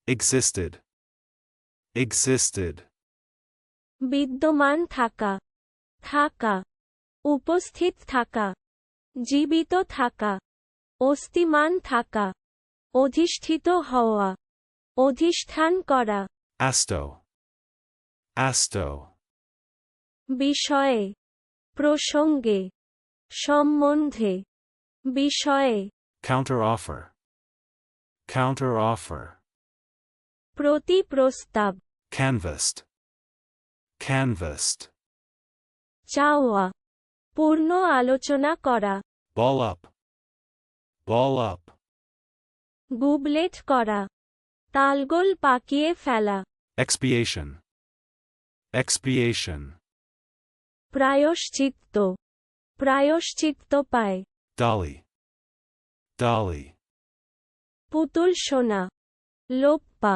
existed, existed, বিদ্যমান থাকা, থাকা, উপস্থিত থাকা, জীবিত থাকা, অস্তিমান থাকা, অধিষ্ঠিত হওয়া, অধিষ্ঠান করা, asto, asto, বিষয়ে, প্রসঙ্গে, সম্বন্ধে, বিষয়ে, counteroffer, counteroffer, প্রতি প্রস্তাব, canvassed, canvassed, চাওয়া, পূর্ণ আলোচনা করা, ball up, ball up, গুবলেট করা, তালগোল পাকিয়ে ফেলা, expiation, expiation, প্রায়শ্চিত্ত, প্রায়শ্চিত্ত পায়, dolly, dolly, পুতুল সোনা, লোপ্পা,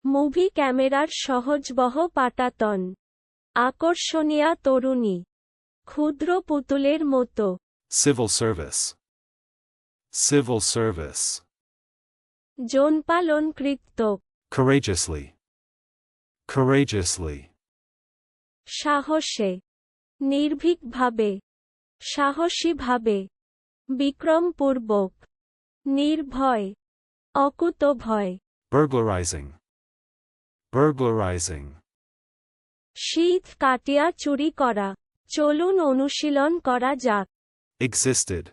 মুভি ক্যামেরার সহজবহ পাটাতন, আকর্ষণীয় তরুণী, ক্ষুদ্র পুতুলের মতো, civil service, civil service, যৌনপালনকৃত, courageously, courageously, সাহসে, নির্ভীকভাবে, সাহসীভাবে, বিক্রমপূর্বক, নির্ভয়, অকুতভয়, burglarizing, burglarizing, শীত কাটিয়া চুরি করা, চলুন অনুশীলন করা যাক, existed,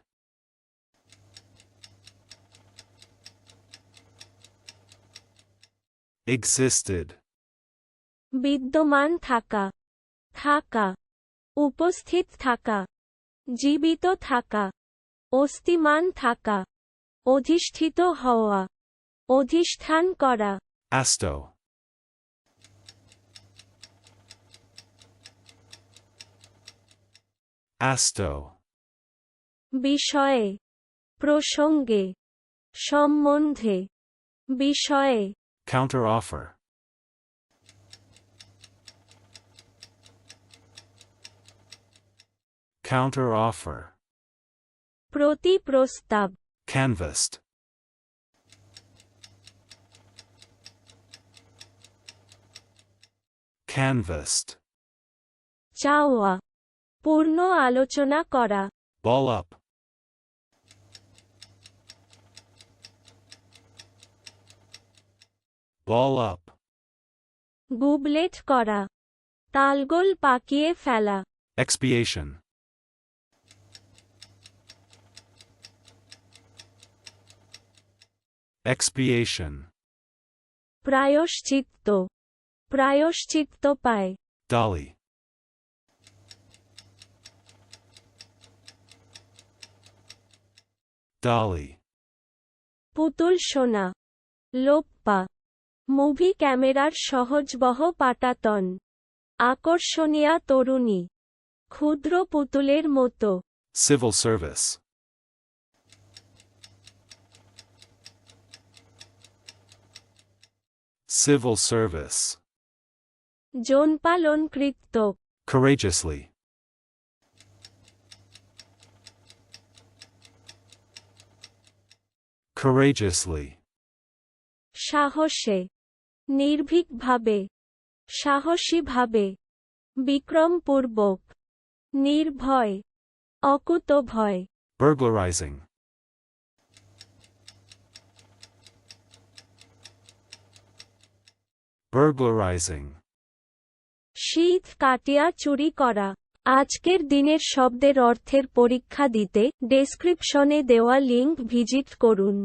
existed, বিদ্যমান থাকা, থাকা, উপস্থিত থাকা, জীবিত থাকা, অস্তিমান থাকা, অধিষ্ঠিত হওয়া, অধিষ্ঠান করা, asto, asto, বিষয়ে, প্রসঙ্গে, সম্বন্ধে, বিষয়ে, counteroffer, counteroffer, প্রতি প্রস্তাব, canvassed, canvassed, চাওয়া, পূর্ণ আলোচনা করা, ball up, ball up, গুবলেট করা, তালগোল পাকিয়ে ফেলা, expiation, expiation, প্রায়শ্চিত্ত, প্রায়শ্চিত্ত পায়, dolly, dolly, পুতুল সোনা, লোপ্পা, মুভি ক্যামেরার সহজবহ পাটাতন, আকর্ষণীয় তরুণী, ক্ষুদ্র পুতুলের মতো, civil service, civil service, যৌনপালনকৃত, courageously, courageously, সাহসে, নির্ভীকভাবে, সাহসীভাবে, বিক্রমপূর্বক, নির্ভয়, অকুতভয়, burglarizing, burglarizing, শীত কাটিয়া চুরি করা, আজকের দিনের শব্দের অর্থের পরীক্ষা দিতে ডেসক্রিপশনে দেওয়া লিংক ভিজিট করুন।